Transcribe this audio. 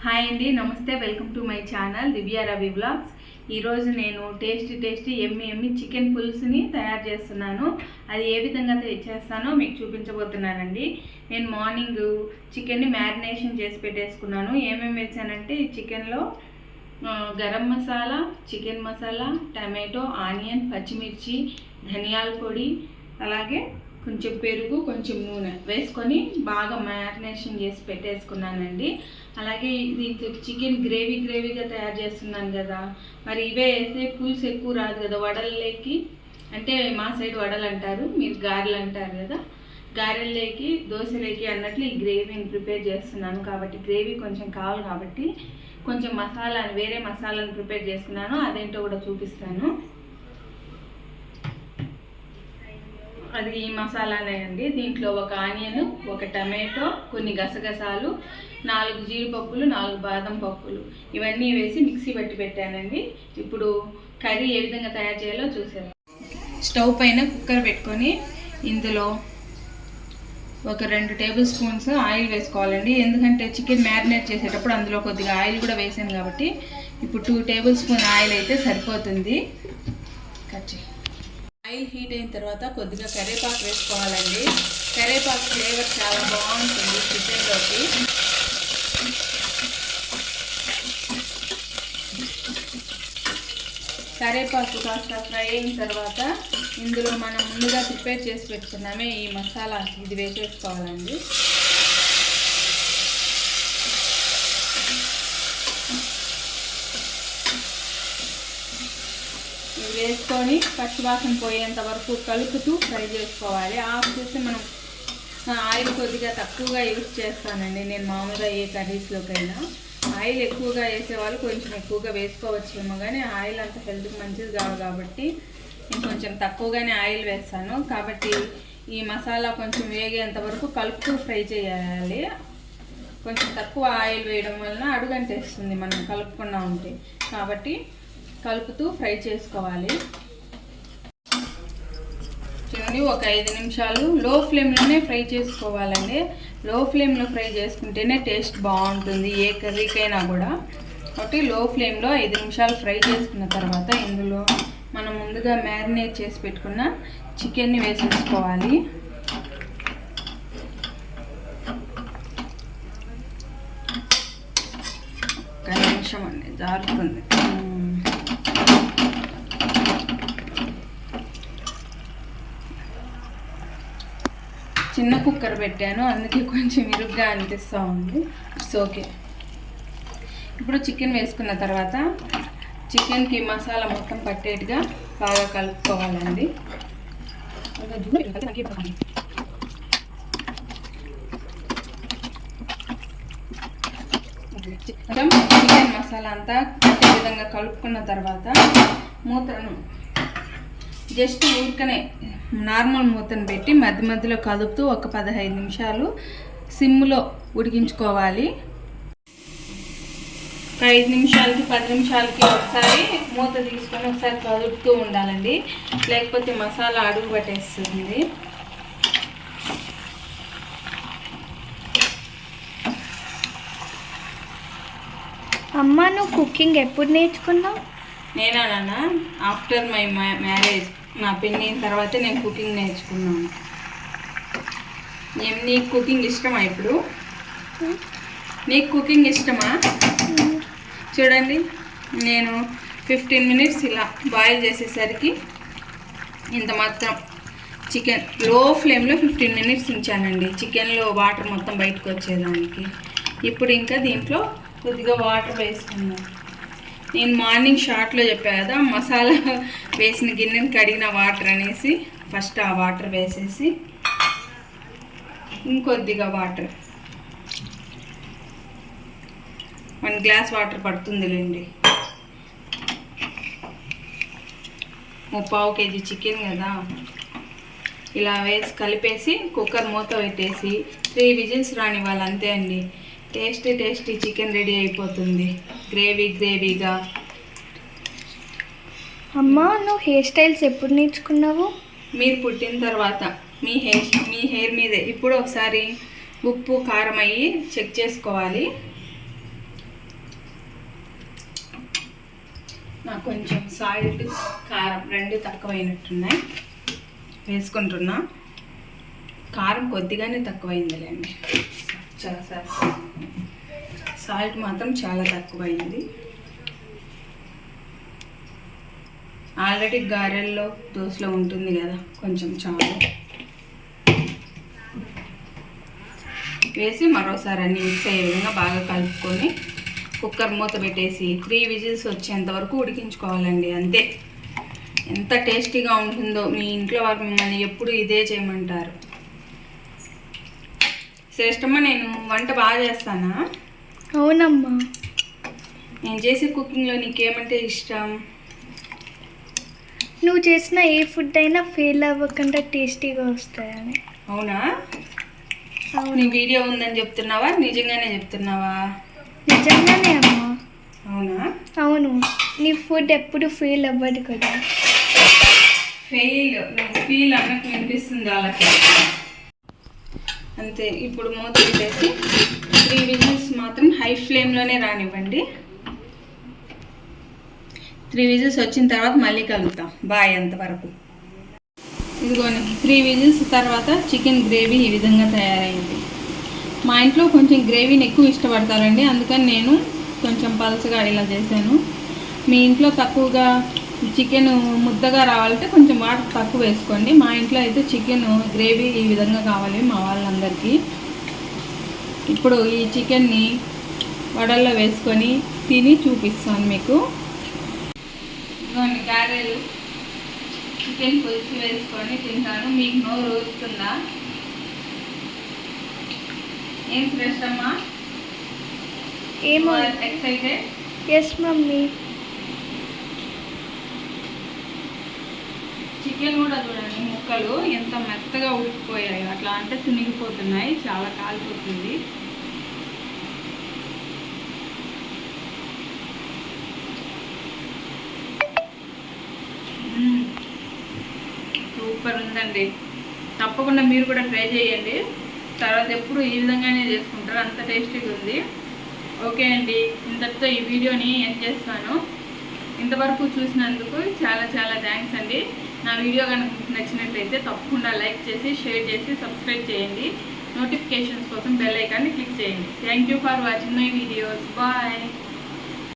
Hi అండి, నమస్తే. Welcome to my channel Divya Ravi vlogs. ఈరోజు నేను టేస్టీ ఎమ్మి చికెన్ పులుసుని తయారు చేస్తున్నాను. అది ఏ విధంగా చేస్తానో మీకు చూపించబోతున్నానండి. నేను మార్నింగ్ చికెన్ని మ్యారినేషన్ చేసి పెట్టేసుకున్నాను. ఏమేమి వేసానంటే ఈ చికెన్లో garam masala, chicken masala, tomato, onion, పచ్చిమిర్చి, ధనియాల పొడి, అలాగే కొంచెం పెరుగు, కొంచెం నూనె వేసుకొని బాగా మ్యారినేషన్ చేసి పెట్టేసుకున్నానండి. అలాగే దీంట్లో చికెన్ గ్రేవీగా తయారు చేస్తున్నాను కదా, మరి ఇవే వేస్తే పులుసు ఎక్కువ రాదు కదా వడల్లోకి. అంటే మా సైడ్ వడలు అంటారు, మీరు గారెలు అంటారు కదా. గారెల్లోకి, దోశలోకి అన్నట్లు ఈ గ్రేవీని ప్రిపేర్ చేస్తున్నాను. కాబట్టి గ్రేవీ కొంచెం కావాలి కాబట్టి కొంచెం వేరే మసాలాను ప్రిపేర్ చేసుకున్నాను. అదేంటో కూడా చూపిస్తాను. అది ఈ మసాలానే అండి. దీంట్లో ఒక ఆనియన్, ఒక టమాటో, కొన్ని గసగసాలు, 4 జీడిపప్పులు, 4 బాదం పప్పులు, ఇవన్నీ వేసి మిక్సీ పట్టి పెట్టానండి. ఇప్పుడు కర్రీ ఏ విధంగా తయారు చేయాలో చూసేద్దాం. స్టవ్ పైన కుక్కర్ పెట్టుకొని ఇందులో ఒక 2 టేబుల్ స్పూన్స్ ఆయిల్ వేసుకోవాలండి. ఎందుకంటే చికెన్ మ్యారినేట్ చేసేటప్పుడు అందులో కొద్దిగా ఆయిల్ కూడా వేసాను కాబట్టి ఇప్పుడు 2 టేబుల్ స్పూన్ ఆయిల్ అయితే సరిపోతుంది. ఆయిల్ హీట్ అయిన తర్వాత కొద్దిగా కరివేపాకు వేసుకోవాలండి. కరివేపాకు ఫ్లేవర్ చాలా బాగుంటుంది చికెన్లోకి. కరివేపాకు కాస్త ఫ్రై అయిన తర్వాత ఇందులో మనం ముందుగా ప్రిపేర్ చేసి పెట్టుకున్నామే ఈ మసాలా, ఇది వేసేసుకోవాలండి. ఇది వేసుకొని పచ్చివాసన పోయేంత వరకు కలుపుతూ ఫ్రై చేసుకోవాలి. ఆఫ్ చేసి మనం ఆయిల్ కొద్దిగా తక్కువగా యూజ్ చేస్తానండి నేను మామూలుగా ఏ కర్రీస్లోకైనా. ఆయిల్ ఎక్కువగా వేసేవాళ్ళు కొంచెం ఎక్కువగా వేసుకోవచ్చేమో, కానీ ఆయిల్ అంత హెల్త్కి మంచిది కాదు కాబట్టి నేను కొంచెం తక్కువగానే ఆయిల్ వేస్తాను. కాబట్టి ఈ మసాలా కొంచెం వేగేంత వరకు కలుపుతూ ఫ్రై చేయాలి. కొంచెం తక్కువ ఆయిల్ వేయడం వలన అడుగంటేస్తుంది మనం కలుపుకుండా ఉంటే. కాబట్టి కలుపుతూ ఫ్రై చేసుకోవాలి. చూడండి, ఒక 5 నిమిషాలు లో ఫ్లేమ్లోనే ఫ్రై చేసుకోవాలండి. లో ఫ్లేమ్లో ఫ్రై చేసుకుంటేనే టేస్ట్ బాగుంటుంది ఏ కర్రీకైనా కూడా. కాబట్టి లో ఫ్లేమ్లో 5 నిమిషాలు ఫ్రై చేసుకున్న తర్వాత ఇందులో మనం ముందుగా మ్యారినేట్ చేసి పెట్టుకున్న చికెన్ని వేసేసుకోవాలి. ఒక నిమిషం అండి, జారుతుంది. చిన్న కుక్కర్ పెట్టాను, అందుకే కొంచెం ఇరుగ్గా అనిపిస్తూ ఉంది. It's okay. ఇప్పుడు చికెన్ వేసుకున్న తర్వాత చికెన్కి మసాలా మొత్తం పట్టేట్టుగా బాగా కలుపుకోవాలండి. చికెన్ మసాలా అంతా పట్టే విధంగా కలుపుకున్న తర్వాత మూతను జస్ట్ ఊరికనే నార్మల్ మూతను పెట్టి మధ్యలో కలుపుతూ ఒక 15 నిమిషాలు సిమ్లో ఉడికించుకోవాలి. 5 నిమిషాలకి 10 నిమిషాలకి ఒకసారి మూత తీసుకొని ఒకసారి కలుపుతూ ఉండాలండి, లేకపోతే మసాలా అడుగు పట్టేస్తుంది. అమ్మ, నువ్వు కుకింగ్ ఎప్పుడు నేర్చుకున్నావు? నేనా నాన్న? ఆఫ్టర్ మై మ్యారేజ్, నా పెళ్ళైన తర్వాత నేను కుకింగ్ నేర్చుకున్నాను. నీకు కుకింగ్ ఇష్టమా? ఇప్పుడు నీకు కుకింగ్ ఇష్టమా? చూడండి, నేను 15 మినిట్స్ ఇలా బాయిల్ చేసేసరికి ఇంత మాత్రం చికెన్ లో ఫ్లేమ్లో 15 మినిట్స్ ఉంచానండి, చికెన్లో వాటర్ మొత్తం బయటకు వచ్చేదానికి. ఇప్పుడు ఇంకా దీంట్లో కొద్దిగా వాటర్ వేసుకున్నాను. నేను మార్నింగ్ షార్ట్లో చెప్పాను కదా, మసాలా వేసిన గిన్నెని కడిగిన వాటర్ అనేసి ఫస్ట్ ఆ వాటర్ వేసేసి ఇంకొద్దిగా వాటర్, 1 గ్లాస్ వాటర్ పడుతుందిలేండి. 3/4 కేజీ చికెన్ కదా. ఇలా వేసి కలిపేసి కుక్కర్ మూత పెట్టేసి 3 విజిల్స్ రానివ్వాలి, అంతే అండి. టేస్టీ చికెన్ రెడీ అయిపోతుంది, గ్రేవీగా. అమ్మ, నువ్వు హెయిర్ స్టైల్స్ ఎప్పుడు నేర్చుకున్నావు? మీరు పుట్టిన తర్వాత మీ హెయిర్ మీదే. ఇప్పుడు ఒకసారి ఉప్పు కారం అయ్యి చెక్ చేసుకోవాలి. నాకు కొంచెం సాల్ట్ కారం రెండు తక్కువైనట్టున్నాయి, వేసుకుంటున్నా. కారం కొద్దిగానే తక్కువైందిలేండి, సరే. సాల్ట్ మాత్రం చాలా తక్కువైంది. ఆల్రెడీ గారెల్లో దోశలో ఉంటుంది కదా, కొంచెం చాలు వేసి మరోసారి అన్ని మిక్స్ అయ్యే విధంగా బాగా కలుపుకొని కుక్కర్ మూత పెట్టేసి 3 విజిల్స్ వచ్చేంత వరకు ఉడికించుకోవాలండి. అంతే. ఎంత టేస్టీగా ఉంటుందో, మీ ఇంట్లో వారు మిమ్మల్ని ఎప్పుడు ఇదే చేయమంటారు. శ్రేష్టమ్మ, నేను వంట బాగా చేస్తానా? అవునమ్మా. నేను చేసే కుకింగ్లో నీకేమంటే ఇష్టం? నువ్వు చేసిన ఏ ఫుడ్ అయినా ఫెయిల్ అవ్వకుండా టేస్టీగా వస్తాయని. అవునా? నీ వీడియో ఉందని చెప్తున్నావా, నిజంగానే చెప్తున్నావా? నిజంగానే అమ్మా. అవునా? అవును. నీ ఫుడ్ ఎప్పుడు ఫెయిల్ అవ్వదు కదా. ఫీల్ అన్నట్టు వినిపిస్తుంది వాళ్ళకి. అంతే. ఇప్పుడు మూత పెట్టేసి 3 విజిల్స్ మాత్రం హై ఫ్లేమ్లోనే రానివ్వండి. 3 విజిల్స్ వచ్చిన తర్వాత మళ్ళీ కలుగుతాం. బాయ్. అంతవరకు ఇదిగోండి, 3 విజిల్స్ తర్వాత చికెన్ గ్రేవీ ఈ విధంగా తయారైంది. మా ఇంట్లో కొంచెం గ్రేవీని ఎక్కువ ఇష్టపడతారండి, అందుకని నేను కొంచెం పలచగా ఇలా చేశాను. మీ ఇంట్లో తక్కువగా చికెన్ ముద్దగా రావాలంటే కొంచెం వాటర్ తక్కువ వేసుకోండి. మా ఇంట్లో అయితే చికెన్ గ్రేవీ ఈ విధంగా కావాలి మా వాళ్ళందరికీ. ఇప్పుడు ఈ చికెన్ని వడల్లో వేసుకొని తిని చూపిస్తాను మీకు. గారెలు చికెన్ పులుసు వేసుకొని తింటాను. మీకు నోరు ఊరుతుందా? ఏం శ్రేష్టమ్మా? ఏమో. ఎక్సైటెడ్? Yes mummy. చికెన్ కూడా చూడండి, ముక్కలు ఎంత మెత్తగా ఉడికిపోయాయి. అట్లా అంటే తునిగిపోతున్నాయి, చాలా కాలిపోతుంది. సూపర్ ఉందండి. తప్పకుండా మీరు కూడా ట్రై చేయండి. తర్వాత ఎప్పుడు ఈ విధంగానే చేసుకుంటారు, అంత టేస్టీగా ఉంది. ఓకే అండి, ఇంతటితో ఈ వీడియోని ఎండ్ చేస్తాను. ఇంతవరకు చూసినందుకు చాలా చాలా థ్యాంక్స్ అండి. నా వీడియో కనుక మీకు నచ్చినట్లయితే తప్పకుండా లైక్ చేసి, షేర్ చేసి, సబ్స్క్రైబ్ చేయండి. నోటిఫికేషన్స్ కోసం బెల్ ఐకాన్ని క్లిక్ చేయండి. Thank you for watching my videos. Bye.